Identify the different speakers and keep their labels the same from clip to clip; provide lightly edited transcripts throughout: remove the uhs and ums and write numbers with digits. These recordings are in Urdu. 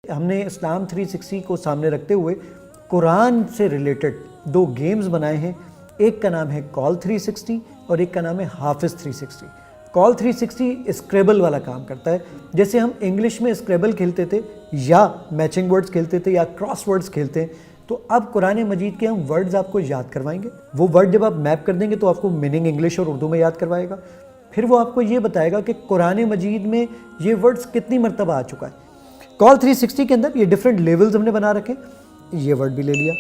Speaker 1: ہم نے اسلام 360 کو سامنے رکھتے ہوئے قرآن سے ریلیٹڈ دو گیمز بنائے ہیں. ایک کا نام ہے کال 360 اور ایک کا نام ہے حافظ 360. کال 360 اسکریبل والا کام کرتا ہے. جیسے ہم انگلش میں اسکریبل کھیلتے تھے یا میچنگ ورڈز کھیلتے تھے یا کراس ورڈز کھیلتے ہیں, تو اب قرآن مجید کے ہم ورڈز آپ کو یاد کروائیں گے. وہ ورڈ جب آپ میپ کر دیں گے تو آپ کو میننگ انگلش اور اردو میں یاد کروائے گا. پھر وہ آپ کو یہ بتائے گا کہ قرآن مجید میں یہ ورڈز کتنی مرتبہ آ چکا ہے. کال 360 کے اندر یہ ڈیفرنٹ لیولز ہم نے بنا رکھے. یہ ورڈ بھی لے لیا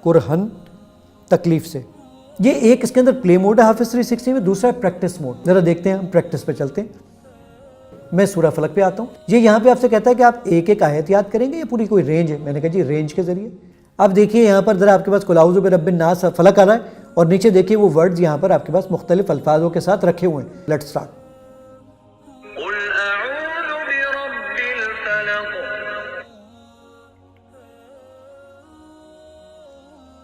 Speaker 1: قرآن تکلیف سے. یہ ایک اس کے اندر پلے موڈ ہے حافظ 360 میں, دوسرا ہے پریکٹس موڈ. ذرا دیکھتے ہیں, ہم پریکٹس پہ چلتے ہیں. میں سورہ فلق پہ آتا ہوں. یہ یہاں پہ آپ سے کہتا ہے کہ آپ ایک ایک آیت یاد کریں گے یا پوری کوئی رینج ہے. میں نے کہا جی رینج کے ذریعے. اب دیکھیے یہاں پر ذرا آپ کے پاس قل اعوذ برب الناس فلق آ رہا ہے اور نیچے دیکھیے وہ ورڈز یہاں پر آپ کے پاس مختلف الفاظوں کے ساتھ رکھے ہوئے ہیں. Let's start.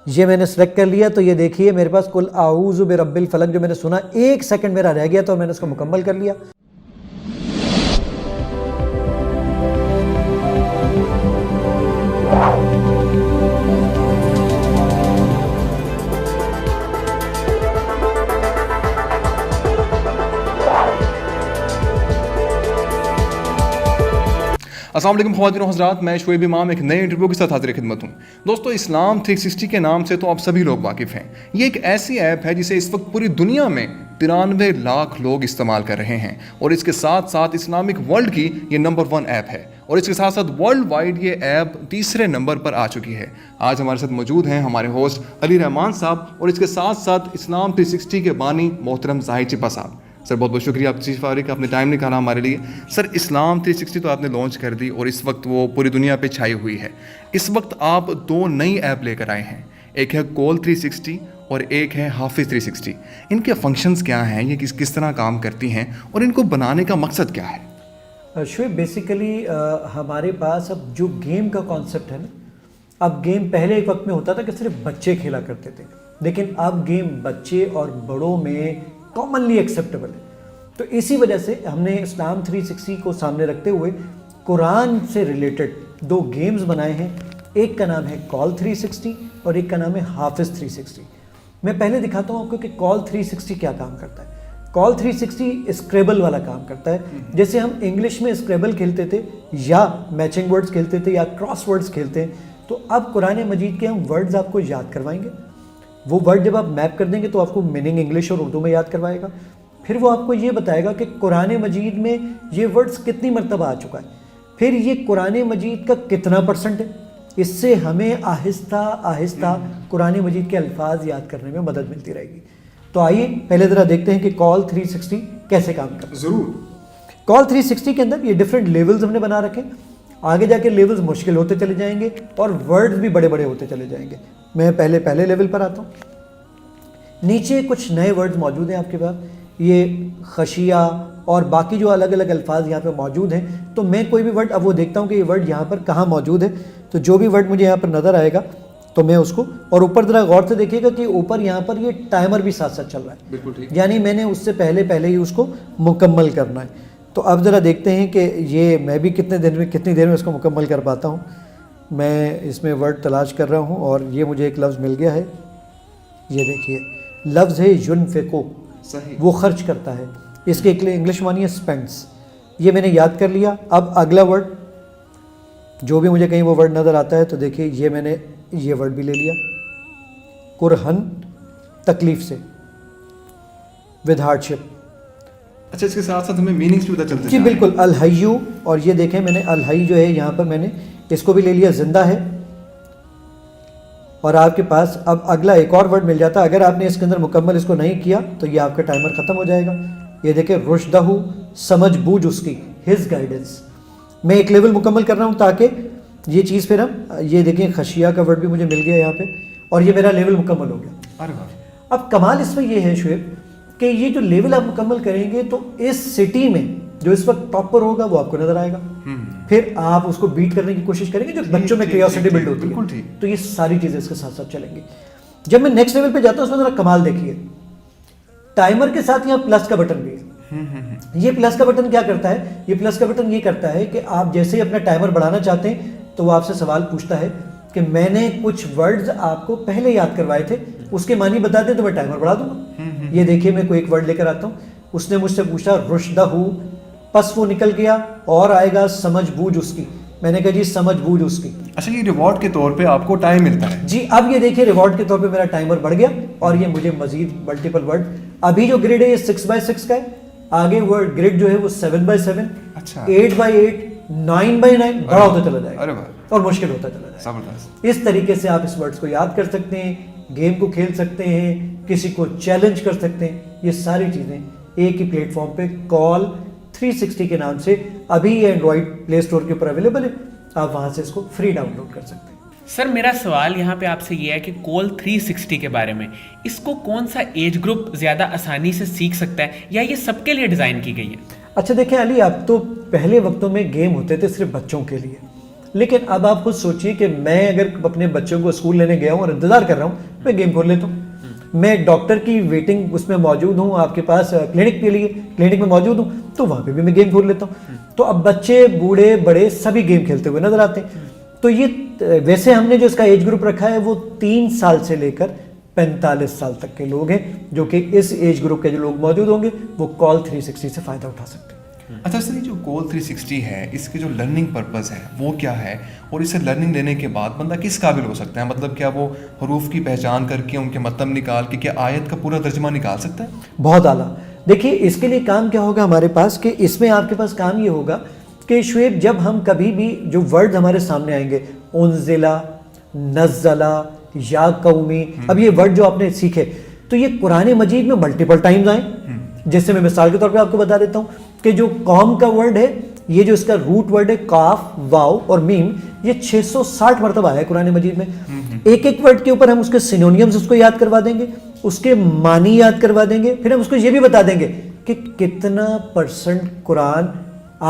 Speaker 1: یہ میں نے سلیکٹ کر لیا تو یہ دیکھیے میرے پاس قل اعوذ برب الفلق جو میں نے سنا, ایک سیکنڈ میرا رہ گیا تو میں نے اس کو مکمل کر لیا.
Speaker 2: السلام علیکم خواتین و حضرات, میں شعیب امام ایک نئے انٹرویو کے ساتھ حاضر خدمت ہوں. دوستو اسلام 360 کے نام سے تو آپ سبھی لوگ واقف ہیں. یہ ایک ایسی ایپ ہے جسے اس وقت پوری دنیا میں 93 لاکھ لوگ استعمال کر رہے ہیں, اور اس کے ساتھ ساتھ اسلامک ورلڈ کی یہ نمبر 1 ایپ ہے, اور اس کے ساتھ ساتھ ورلڈ وائڈ یہ ایپ تیسرے نمبر پر آ چکی ہے. آج ہمارے ساتھ موجود ہیں ہمارے ہوسٹ علی رحمان صاحب, اور اس کے ساتھ ساتھ اسلام 360 کے بانی محترم زاہد چپا صاحب. سر بہت بہت شکریہ آپ چیف فاروق, آپ نے ٹائم نکالا ہمارے لیے. سر اسلام 360 تو آپ نے لانچ کر دی اور اس وقت وہ پوری دنیا پہ چھائی ہوئی ہے. اس وقت آپ 2 نئی ایپ لے کر آئے ہیں, ایک ہے کال 360 اور ایک ہے حافظ 360. ان کے فنکشنز کیا ہیں, یہ کس طرح کام کرتی ہیں, اور ان کو بنانے کا مقصد کیا ہے؟
Speaker 1: شعیب بیسیکلی ہمارے پاس اب جو گیم کا کانسیپٹ ہے نا, اب گیم پہلے ایک وقت میں ہوتا تھا کہ صرف بچے کھیلا کرتے تھے, لیکن اب گیم بچے اور بڑوں میں کامنلی ایکسیپٹیبل ہے. تو اسی وجہ سے ہم نے اسلام 360 کو سامنے رکھتے ہوئے قرآن سے ریلیٹڈ 2 گیمز بنائے ہیں. ایک کا نام ہے کال 360 اور ایک کا نام ہے حافظ 360. میں پہلے دکھاتا ہوں آپ کو کہ کال 360 کیا کام کرتا ہے. کال 360 اسکریبل والا کام کرتا ہے. جیسے ہم انگلش میں اسکریبل کھیلتے تھے یا میچنگ ورڈز کھیلتے تھے یا کراس ورڈز کھیلتے ہیں, تو اب قرآن مجید کے ہم ورڈز آپ کو یاد کروائیں گے. وہ ورڈ جب آپ میپ کر دیں گے تو آپ کو میننگ انگلش اور اردو میں یاد کروائے گا. پھر وہ آپ کو یہ بتائے گا کہ قرآن مجید میں یہ ورڈز کتنی مرتبہ آ چکا ہے. پھر یہ قرآن مجید کا کتنا % ہے. اس سے ہمیں آہستہ آہستہ قرآن مجید کے الفاظ یاد کرنے میں مدد ملتی رہے گی. تو آئیے پہلے ذرا دیکھتے ہیں کہ کال 360 کیسے کام کرتا ہے.
Speaker 2: ضرور.
Speaker 1: کال 360 کے اندر یہ ڈیفرنٹ لیولز ہم نے بنا رکھے. آگے جا کے لیولز مشکل ہوتے چلے جائیں گے اور ورڈز بھی بڑے بڑے ہوتے چلے جائیں گے. میں پہلے لیول پر آتا ہوں. نیچے کچھ نئے ورڈز موجود ہیں آپ کے پاس, یہ خشیہ اور باقی جو الگ الگ الفاظ یہاں پہ موجود ہیں. تو میں کوئی بھی ورڈ اب وہ دیکھتا ہوں کہ یہ ورڈ یہاں پر کہاں موجود ہے, تو جو بھی ورڈ مجھے یہاں پر نظر آئے گا تو میں اس کو, اور اوپر ذرا غور سے دیکھیے گا کہ اوپر یہاں پر یہ ٹائمر بھی ساتھ ساتھ چل رہا ہے.
Speaker 2: بالکل ٹھیک.
Speaker 1: یعنی میں نے اس سے پہلے ہی اس کو مکمل کرنا ہے. تو اب ذرا دیکھتے ہیں کہ یہ میں بھی کتنی دیر میں اس کو مکمل کر پاتا ہوں. میں اس میں ورڈ تلاش کر رہا ہوں اور یہ مجھے ایک لفظ مل گیا ہے. یہ دیکھیے لفظ ہے ینفقو, وہ خرچ کرتا ہے. اس کے انگلش معنی ہے اسپینڈس. یہ میں نے یاد کر لیا. اب اگلا ورڈ جو بھی مجھے کہیں وہ ورڈ نظر آتا ہے تو دیکھیے یہ میں نے یہ ورڈ بھی لے لیا قرآن تکلیف سے, ود ہارڈ شپ.
Speaker 2: اچھا, اس کے ساتھ ساتھ ہمیں میننگز بھی پتہ چلتے
Speaker 1: جی بالکل. الحیو, اور یہ دیکھیں میں نے الحی جو ہے یہاں پر میں نے اس کو بھی لے لیا, زندہ ہے. اور آپ کے پاس اب اگلا ایک اور ورڈ مل جاتا ہے. اگر آپ نے اس کے اندر مکمل اس کو نہیں کیا تو یہ آپ کا ٹائمر ختم ہو جائے گا. یہ دیکھیں رشدہ, سمجھ بوجھ اس کی, ہز گائیڈنس. میں ایک لیول مکمل کر رہا ہوں تاکہ یہ چیز پھر ہم, یہ دیکھیں خشیہ کا ورڈ بھی مجھے مل گیا یہاں پہ, اور یہ میرا لیول مکمل ہو گیا. اب کمال اس میں یہ ہے شعیب کہ یہ جو لیول آپ مکمل کریں گے تو اس سٹی میں جو اس وقت ٹاپ پر ہوگا وہ آپ کو نظر آئے گا. پھر آپ اس کو بیٹ کرنے کی کوشش کریں گے, جو بچوں میں کریوسٹی بلڈ ہوتی ہے. تو یہ ساری چیزیں اس کے ساتھ ساتھ چلیں گی. جب میں نیکسٹ لیول پہ جاتا ہوں اس میں ذرا کمال دیکھیے, ٹائمر کے ساتھ یہاں پلس کا بٹن بھی ہے. یہ پلس کا بٹن کیا کرتا ہے؟ یہ پلس کا بٹن یہ کرتا ہے کہ آپ جیسے ہی اپنا ٹائمر بڑھانا چاہتے ہیں تو وہ آپ سے سوال پوچھتا ہے کہ میں نے کچھ ورڈز آپ کو پہلے یاد کروائے تھے، اس کے معنی بتا دیں تو میں ٹائمر بڑھا دوں گا. یہ دیکھیے میں کوئی ایک ورڈ لے کر آتا ہوں، اس نے مجھ سے پوچھا رشدہ ہو، پس وہ نکل گیا اور آئے گا سمجھ بوجھ اس کی. میں نے کہا جی سمجھ بوجھ اس کی.
Speaker 2: اچھا یہ ریوارڈ کے طور پہ آپ کو ٹائم ملتا ہے؟
Speaker 1: جی اب یہ دیکھیے ریوارڈ کے طور پہ میرا ٹائمر بڑھ گیا اور یہ مجھے مزید ملٹیپل ورڈ. ابھی جو گریڈ ہے یہ 6x6 کا ہے، آگے ورڈ گریڈ جو ہے وہ 7x7،
Speaker 2: اچھا
Speaker 1: 8x8، 9x9 بڑا ہوتا چلا جائے
Speaker 2: ارے
Speaker 1: گا
Speaker 2: واہ،
Speaker 1: اور مشکل ہوتا چلا جائے گا.
Speaker 2: زبردست.
Speaker 1: اس طریقے سے آپ اس ورڈز کو یاد کر سکتے ہیں، گیم کو کھیل سکتے ہیں، کسی کو چیلنج کر سکتے ہیں. یہ ساری چیزیں ایک ہی پلیٹ فارم پہ کال 360 کے نام سے ابھی یہ اینڈرائڈ پلے اسٹور کے اوپر اویلیبل ہے، آپ وہاں سے اس کو فری ڈاؤن لوڈ کر سکتے ہیں.
Speaker 3: سر میرا سوال یہاں پہ آپ سے یہ ہے کہ کال 360 کے بارے میں، اس کو کون سا ایج گروپ زیادہ آسانی سے سیکھ سکتا ہے یا یہ سب کے لیے ڈیزائن کی گئی ہے؟
Speaker 1: اچھا دیکھیں علی، اب تو پہلے وقتوں میں گیم ہوتے تھے صرف بچوں کے لیے، لیکن اب آپ خود سوچئے کہ میں اگر اپنے بچوں کو اسکول لینے گیا ہوں اور انتظار کر رہا ہوں، میں گیم کھول لیتا ہوں. میں ڈاکٹر کی ویٹنگ اس میں موجود ہوں، آپ کے پاس کلینک کے لیے کلینک میں موجود ہوں تو وہاں پہ بھی میں گیم کھول لیتا ہوں. تو اب بچے بوڑھے بڑے سبھی گیم کھیلتے ہوئے نظر آتے ہیں. تو یہ ویسے ہم نے جو اس کا ایج گروپ رکھا ہے وہ 3 سال سے لے کر 45 سال تک کے لوگ ہیں، جو کہ اس ایج گروپ کے جو لوگ موجود ہوں گے وہ کال 360 سے فائدہ اٹھا سکتے ہیں.
Speaker 2: اچھا سر، یہ جو کال 360 ہے اس کے جو لرننگ پرپز ہے وہ کیا ہے، اور اسے لرننگ لینے کے بعد بندہ کس قابل ہو سکتا ہے؟ مطلب کیا وہ حروف کی پہچان کر کے ان کے مطلب نکال کے کیا آیت کا پورا ترجمہ نکال سکتا ہے؟
Speaker 1: بہت اعلیٰ. دیکھیے اس کے لیے کام کیا ہوگا ہمارے پاس کہ اس میں آپ کے پاس کام یہ ہوگا کہ شعیب جب ہم کبھی بھی جو ورڈ ہمارے سامنے آئیں گے، انزلہ، نزلہ، یا قومی، اب یہ ورڈ جو آپ نے سیکھے تو یہ قرآن مجید میں ملٹیپل ٹائمز آئیں. جیسے میں مثال کے طور پہ آپ کو بتا دیتا ہوں کہ جو قوم کا ورڈ ہے، یہ جو اس کا روٹ ورڈ ہے قاف، واو اور میم، یہ 660 مرتبہ ہے قرآن مجید میں. ایک ایک ورڈ کے اوپر ہم اس کے سینونیمز اس کو یاد کروا دیں گے، اس کے معنی یاد کروا دیں گے، پھر ہم اس کو یہ بھی بتا دیں گے کہ کتنا % قرآن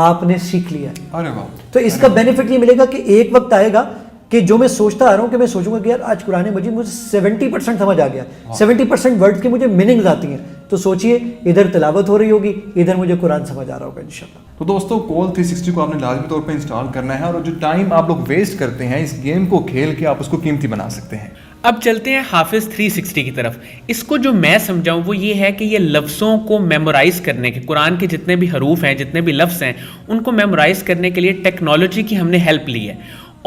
Speaker 1: آپ نے سیکھ لیا ہے.
Speaker 2: ارے واہ.
Speaker 1: تو اس کا بینیفٹ یہ ملے گا کہ ایک وقت آئے گا کہ جو میں سوچتا آ رہا ہوں کہ میں سوچوں گا کہ یار آج قرآن مجید مجھے 70% سمجھ آ گیا، 70% ورڈ کی مجھے میننگز آتی ہیں. تو سوچئے ادھر تلاوت ہو رہی ہوگی، ادھر مجھے قرآن سمجھ آ رہا ہوگا انشاءاللہ.
Speaker 2: تو دوستو کال 360 کو آپ نے لازمی طور پہ انسٹال کرنا ہے، اور جو ٹائم آپ لوگ ویسٹ کرتے ہیں اس گیم کو کھیل کے آپ اس کو قیمتی بنا سکتے ہیں.
Speaker 3: اب چلتے ہیں حافظ 360 کی طرف. اس کو جو میں سمجھاؤں وہ یہ ہے کہ یہ لفظوں کو میمورائز کرنے کے، قرآن کے جتنے بھی حروف ہیں، جتنے بھی لفظ ہیں، ان کو میمورائز کرنے کے لیے ٹیکنالوجی کی ہم نے ہیلپ لی ہے.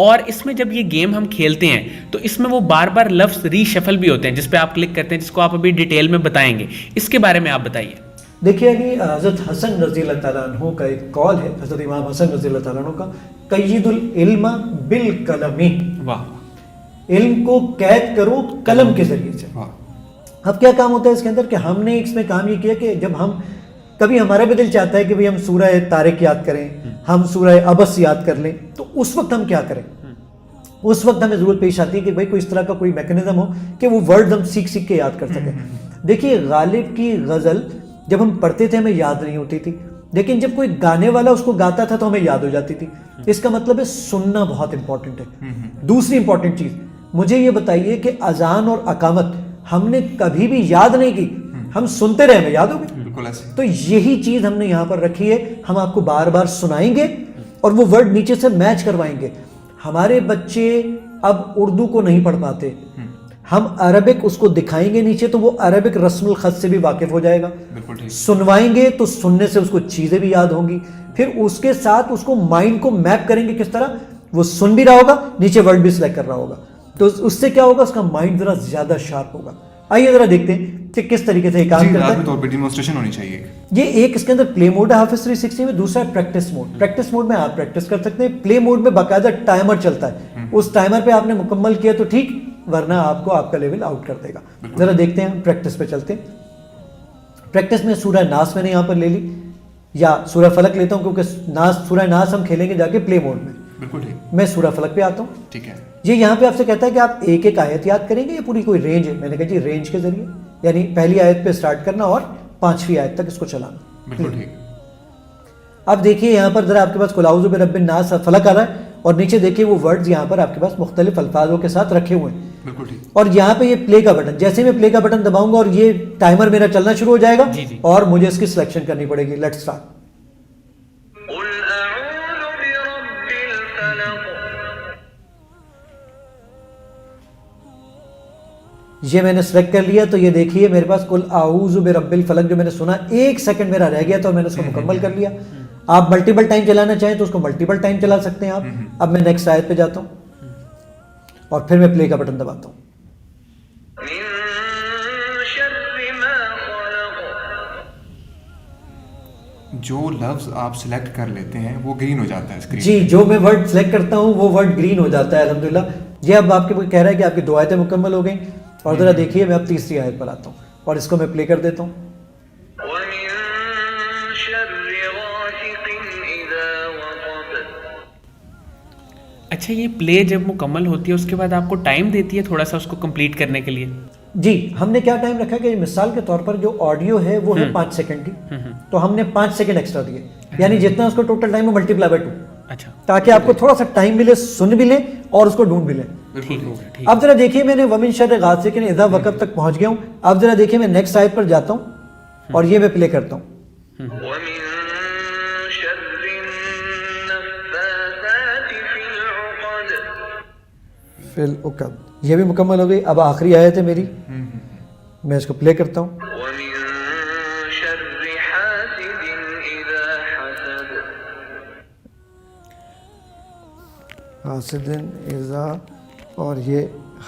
Speaker 3: اور اس میں جب یہ گیم ہم کھیلتے ہیں تو اس میں وہ بار بار لفظ ری شفل بھی ہوتے ہیں جس پہ آپ کلک کرتے ہیں، جس کو آپ ابھی ڈیٹیل میں بتائیں گے. اس کے بارے میں آپ بتائیے.
Speaker 1: دیکھیے ابھی حضرت حسن رضی اللہ تعالیٰ عنہ کا ایک قول ہے، حضرت امام حسن رضی اللہ تعالیٰ عنہ کا، قید العلم بالقلم.
Speaker 3: واہ.
Speaker 1: علم کو قید کرو قلم کے ذریعے سے. اب کیا کام ہوتا ہے اس کے اندر کہ ہم نے اس میں کام یہ کیا کہ جب ہم کبھی ہمارا بھی دل چاہتا ہے کہ بھئی ہم سورہ طارق یاد کریں، ہم سورہ عبس یاد کر لیں، تو اس وقت ہم کیا کریں؟ اس وقت ہمیں ضرورت پیش آتی ہے کہ بھئی کوئی اس طرح کا کوئی میکنزم ہو کہ وہ ورڈز ہم سیکھ کے یاد کر سکیں. دیکھیے غالب کی غزل جب ہم پڑھتے تھے ہمیں یاد نہیں ہوتی تھی، لیکن جب کوئی گانے والا اس کو گاتا تھا تو ہمیں یاد ہو جاتی تھی. اس کا مطلب ہے سننا بہت امپورٹنٹ ہے. دوسری امپورٹنٹ چیز مجھے یہ بتائیے کہ اذان اور اقامت ہم نے کبھی بھی یاد نہیں کی، ہم سنتے رہے، ہمیں یاد ہو گئی.
Speaker 2: بالکل ایسے.
Speaker 1: تو یہی چیز ہم نے یہاں پر رکھی ہے، ہم آپ کو بار بار سنائیں گے اور وہ ورڈ نیچے سے میچ کروائیں گے. ہمارے بچے اب اردو کو نہیں پڑھ پاتے، ہم عربک اس کو دکھائیں گے نیچے تو وہ عربک رسم الخط سے بھی واقف ہو جائے گا. سنوائیں گے تو سننے سے اس کو چیزیں بھی یاد ہوں گی، پھر اس کے ساتھ اس کو مائنڈ کو میپ کریں گے. کس طرح؟ وہ سن بھی رہا ہوگا، نیچے ورڈ بھی سلیکٹ کر رہا ہوگا، تو اس سے کیا ہوگا؟ اس کا مائنڈ ذرا زیادہ شارپ ہوگا. آئیے ذرا دیکھتے ہیں کہ کس طریقے سے یہ کام کرتا ہے.
Speaker 2: لازمی طور پہ ڈیمونسٹریشن ہونی چاہیے.
Speaker 1: یہ ایک اس کے اندر پلے موڈ ہے حافظ 360 میں، دوسرا ہے پریکٹس موڈ. پریکٹس موڈ میں آپ پریکٹس کر سکتے ہیں، پلے موڈ میں باقاعدہ ٹائمر چلتا ہے. اس ٹائمر پہ آپ نے مکمل کیا تو ٹھیک، ورنہ آپ کو آپ کا لیول آؤٹ کر دے گا. ذرا دیکھتے ہیں، ہم پریکٹس پہ چلتے ہیں. پریکٹس میں سورہ ناس میں نے یہاں پر لے لی، یا سورہ فلق لیتا ہوں کیونکہ سورہ ناس ہم کھیلیں گے جا کے پلے موڈ میں.
Speaker 2: بالکل ٹھیک.
Speaker 1: میں سورہ فلق پہ آتا ہوں.
Speaker 2: ٹھیک ہے.
Speaker 1: یہ یہاں پہ آپ سے کہتا ہے کہ آپ ایک ایک آیت یاد کریں گے یا پوری کوئی رینج ہے؟ میں نے کہا جی رینج کے ذریعے، یعنی پہلی آیت پہ سٹارٹ کرنا اور 5ویں آیت تک اس کو چلانا.
Speaker 2: بالکل ٹھیک.
Speaker 1: اب دیکھیے یہاں پر ذرا آپ کے پاس قل اعوذ برب الناس فلق آ رہا ہے، اور نیچے دیکھیے وہ ورڈز یہاں پر آپ کے پاس مختلف الفاظوں کے ساتھ رکھے ہوئے ہیں.
Speaker 2: بالکل ٹھیک.
Speaker 1: اور یہاں پہ یہ پلے کا بٹن، جیسے میں پلے کا بٹن دباؤں گا اور یہ ٹائمر میرا چلنا شروع ہو جائے گا اور مجھے اس کی سلیکشن کرنی پڑے گی. Let's start. یہ میں نے سلیکٹ کر لیا تو یہ دیکھیے میرے پاس قل اعوذ برب الفلق جو میں نے سنا 1 سیکنڈ میرا رہ گیا تو میں نے اس کو مکمل کر لیا. آپ ملٹیپل ٹائم چلانا چاہیں تو اس کو ملٹیپل ٹائم چلا سکتے ہیں آپ. اب میں نیکسٹ آیت پہ جاتا ہوں اور پھر میں پلے کا بٹن دباتا ہوں.
Speaker 2: جو لفظ آپ سلیکٹ کر لیتے ہیں وہ گرین ہو جاتا ہے اسکرین.
Speaker 1: جی جو میں ورڈ سلیکٹ کرتا ہوں وہ ورڈ گرین ہو جاتا ہے الحمدللہ. یہ اب آپ کے کہہ رہا ہے کہ آپ کی 2 آیتیں مکمل ہو گئیں اور ذرا دیکھیے میں اب تیسری آیت پر آتا ہوں اور اس کو میں پلے کر دیتا ہوں.
Speaker 3: اچھا یہ پلے جب مکمل ہوتی ہے اس کے بعد آپ کو ٹائم دیتی ہے تھوڑا سا اس کو کمپلیٹ کرنے کے لیے؟
Speaker 1: جی ہم نے کیا ٹائم رکھا کہ مثال کے طور پر جو آڈیو ہے وہ ہے 5 سیکنڈ کی تو ہم نے 5 سیکنڈ ایکسٹرا دیے یعنی جتنا اس کو ٹوٹل ٹائم ہے ملٹی پلائی بائی 2.
Speaker 3: اچھا
Speaker 1: تاکہ آپ کو تھوڑا سا ٹائم ملے سن بھی لیں اور اس کو ڈھونڈ بھی لیں. اب ذرا دیکھیے میں نے ومن شر غاسق اذا وقب تک پہنچ گیا ہوں. اب ذرا دیکھیے میں نیکسٹ آیت پر جاتا ہوں اور یہ میں پلے کرتا ہوں. فی العقد یہ بھی مکمل ہو گئی. اب آخری آیت ہے میری میں اس کو پلے کرتا ہوں. حاسد اذا اور یہ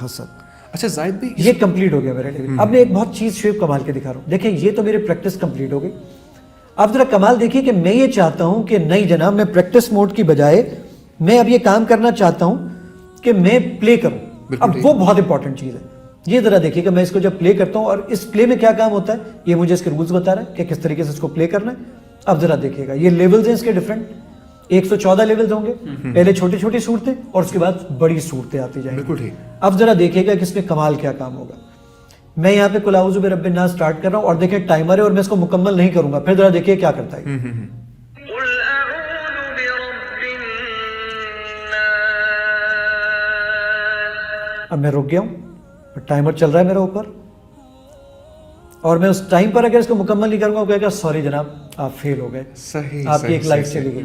Speaker 1: حسد.
Speaker 2: اچھا زاہد بھائی
Speaker 1: یہ کمپلیٹ ہو گیا میرے لیے. اب میں ایک بہت چیز شیپ کمال کے دکھا رہا ہوں. دیکھیں یہ تو میری پریکٹس کمپلیٹ ہو گئی. اب ذرا کمال دیکھیے کہ میں یہ چاہتا ہوں کہ نہیں جناب میں پریکٹس موڈ کی بجائے میں اب یہ کام کرنا چاہتا ہوں کہ میں پلے کروں. اب وہ بہت امپورٹنٹ چیز ہے. یہ ذرا دیکھیے کہ میں اس کو جب پلے کرتا ہوں اور اس پلے میں کیا کام ہوتا ہے یہ مجھے اس کے رولز بتا رہا ہے کہ کس طریقے سے اس کو پلے کرنا ہے. اب ذرا دیکھیے گا یہ لیولز ہیں اس کے ڈفرنٹ 114 لیولز ہوں گے. پہلے چھوٹی چھوٹی صورتیں اور اس کے بعد بڑی صورتیں آتی جائیں.
Speaker 2: بالکل ٹھیک.
Speaker 1: اب ذرا دیکھیے گا کہ اس میں کمال کیا کام ہوگا. میں یہاں پہ قل اعوذ برب الناس سٹارٹ کر رہا ہوں اور دیکھیں ٹائمر ہے اور میں اس کو مکمل نہیں کروں گا. پھر ذرا دیکھیے کیا کرتا ہے. اب میں رک گیا ہوں ٹائمر چل رہا ہے میرے اوپر اور میں اس ٹائم پر اگر اس کو مکمل نہیں کروں گا وہ کہے گا سوری جناب آپ فیل ہو گئے.
Speaker 2: صحیح.
Speaker 1: آپ کی ایک لائف چلی گئی.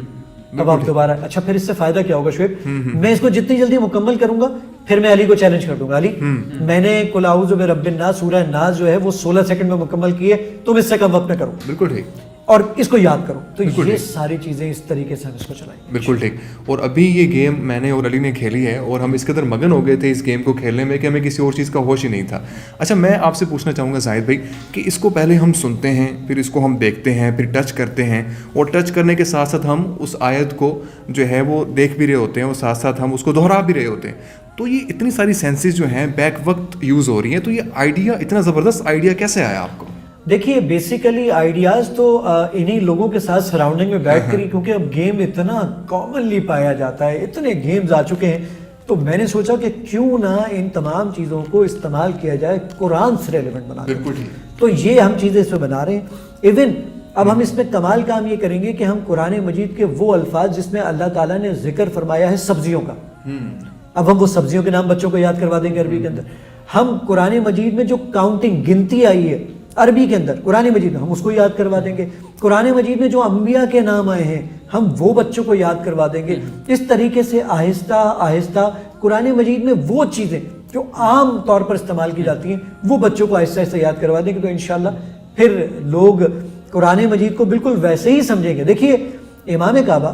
Speaker 1: اب آپ دوبارہ اچھا پھر اس سے فائدہ کیا ہوگا شعیب میں اس کو جتنی جلدی مکمل کروں گا پھر میں علی کو چیلنج کر دوں گا علی میں نے قل اعوذ برب الناس سورہ ناس جو ہے وہ 16 سیکنڈ میں مکمل کی ہے تم اس سے کم وقت میں کرو.
Speaker 2: بالکل ٹھیک.
Speaker 1: اور اس کو یاد کرو. تو یہ ساری چیزیں اس طریقے سے ہم اس کو چلائیں.
Speaker 2: بالکل ٹھیک. اور ابھی یہ گیم میں نے اور علی نے کھیلی ہے اور ہم اس قدر مگن ہو گئے تھے اس گیم کو کھیلنے میں کہ ہمیں کسی اور چیز کا ہوش ہی نہیں تھا. اچھا میں آپ سے پوچھنا چاہوں گا زاہد بھائی کہ اس کو پہلے ہم سنتے ہیں پھر اس کو ہم دیکھتے ہیں پھر ٹچ کرتے ہیں اور ٹچ کرنے کے ساتھ ساتھ ہم اس آیت کو جو ہے وہ دیکھ بھی رہے ہوتے ہیں اور ساتھ ساتھ ہم اس کو دہرا بھی رہے ہوتے ہیں. تو یہ اتنی ساری سینسز جو ہیں بیک وقت یوز ہو رہی ہیں تو یہ آئیڈیا اتنا زبردست آئیڈیا کیسے آیا آپ کو؟
Speaker 1: دیکھیے بیسیکلی آئیڈیاز تو انہی لوگوں کے ساتھ سراؤنڈنگ میں بیٹھ کر ہی کیونکہ اب گیم اتنا کامنلی پایا جاتا ہے اتنے گیمز آ چکے ہیں تو میں نے سوچا کہ کیوں نہ ان تمام چیزوں کو استعمال کیا جائے قرآن سے ریلیونٹ بنا دیں. تو یہ ہم چیزیں اس میں بنا رہے ہیں. ایون اب ہم اس میں کمال کام یہ کریں گے کہ ہم قرآن مجید کے وہ الفاظ جس میں اللہ تعالیٰ نے ذکر فرمایا ہے سبزیوں کا اب ہم وہ سبزیوں کے نام بچوں کو یاد کروا دیں گے عربی کے اندر. ہم قرآن مجید میں جو کاؤنٹنگ گنتی آئی ہے عربی کے اندر قرآن مجید میں ہم اس کو یاد کروا دیں گے. قرآن مجید میں جو انبیاء کے نام آئے ہیں ہم وہ بچوں کو یاد کروا دیں گے. اس طریقے سے آہستہ آہستہ قرآن مجید میں وہ چیزیں جو عام طور پر استعمال کی جاتی ہیں وہ بچوں کو آہستہ آہستہ یاد کروا دیں گے. تو انشاءاللہ پھر لوگ قرآن مجید کو بالکل ویسے ہی سمجھیں گے. دیکھیے امام کعبہ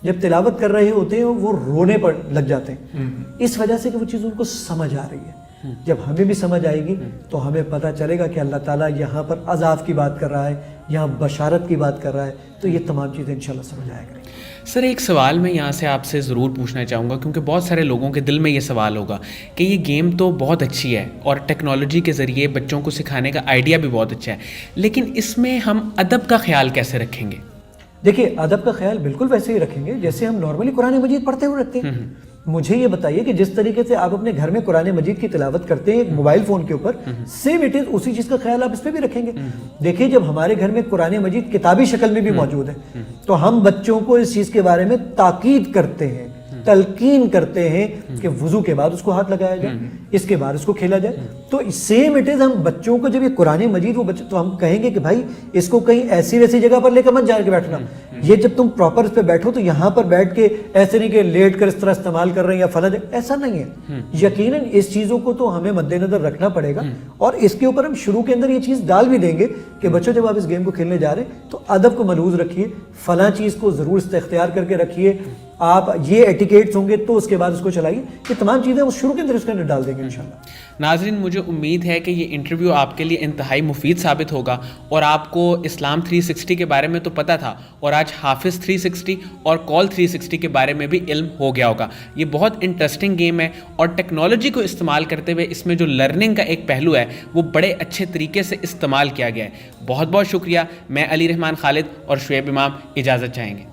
Speaker 1: جب تلاوت کر رہے ہوتے ہیں وہ رونے پر لگ جاتے ہیں اس وجہ سے کہ وہ چیز ان کو سمجھ آ رہی ہے. جب ہمیں بھی سمجھ آئے گی تو ہمیں پتہ چلے گا کہ اللہ تعالیٰ یہاں پر عذاب کی بات کر رہا ہے یہاں بشارت کی بات کر رہا ہے. تو یہ تمام چیزیں انشاءاللہ سمجھ آیا کریں.
Speaker 3: سر ایک سوال میں یہاں سے آپ سے ضرور پوچھنا چاہوں گا کیونکہ بہت سارے لوگوں کے دل میں یہ سوال ہوگا کہ یہ گیم تو بہت اچھی ہے اور ٹیکنالوجی کے ذریعے بچوں کو سکھانے کا آئیڈیا بھی بہت اچھا ہے لیکن اس میں ہم ادب کا خیال کیسے رکھیں گے؟
Speaker 1: دیکھیے ادب کا خیال بالکل ویسے ہی رکھیں گے جیسے ہم نارملی قرآن مجید پڑھتے ہوئے رکھتے ہیں. مجھے یہ بتائیے کہ جس طریقے سے آپ اپنے گھر میں قرآن مجید کی تلاوت کرتے ہیں موبائل فون کے اوپر سیم اٹ از اسی چیز کا خیال آپ اس پہ بھی رکھیں گے. دیکھیے جب ہمارے گھر میں قرآن مجید کتابی شکل میں بھی موجود ہے تو ہم بچوں کو اس چیز کے بارے میں تاکید کرتے ہیں تلقین کرتے ہیں کہ وضو کے بعد اس کو ہاتھ لگایا جائے, اس کے بعد اس کو کھیلا جائے. تو سیم اٹ از, ہم بچوں کو جب یہ قرآن مجید وہ بچے, تو ہم کہیں گے کہ بھائی اس کو کہیں ایسی ویسی جگہ پر لے کر مت جا کے بیٹھنا, یہ جب تم پراپر اس پہ بیٹھو تو یہاں پر بیٹھ کے ایسے نہیں کہ لیٹ کر اس طرح استعمال کر رہے ہیں یا فلاں, ایسا نہیں ہے. یقیناً اس چیزوں کو تو ہمیں مد نظر رکھنا پڑے گا, اور اس کے اوپر ہم شروع کے اندر یہ چیز ڈال بھی دیں گے کہ بچوں جب آپ اس گیم کو کھیلنے جا رہے ہیں تو ادب کو ملحوظ رکھیے, فلاں چیز کو ضرور اختیار کر کے رکھیے, آپ یہ ایٹیکیٹس ہوں گے تو اس کے بعد اس کو چلائیے. یہ تمام چیزیں وہ شروع کے اندر اس کے اندر ڈال دیں گے انشاءاللہ.
Speaker 3: ناظرین, مجھے امید ہے کہ یہ انٹرویو آپ کے لیے انتہائی مفید ثابت ہوگا, اور آپ کو اسلام 360 کے بارے میں تو پتہ تھا, اور آج حافظ 360 اور کال 360 کے بارے میں بھی علم ہو گیا ہوگا. یہ بہت انٹرسٹنگ گیم ہے, اور ٹیکنالوجی کو استعمال کرتے ہوئے اس میں جو لرننگ کا ایک پہلو ہے وہ بڑے اچھے طریقے سے استعمال کیا گیا ہے. بہت بہت شکریہ. میں علی رحمان خالد اور شعیب امام اجازت چاہیں گے.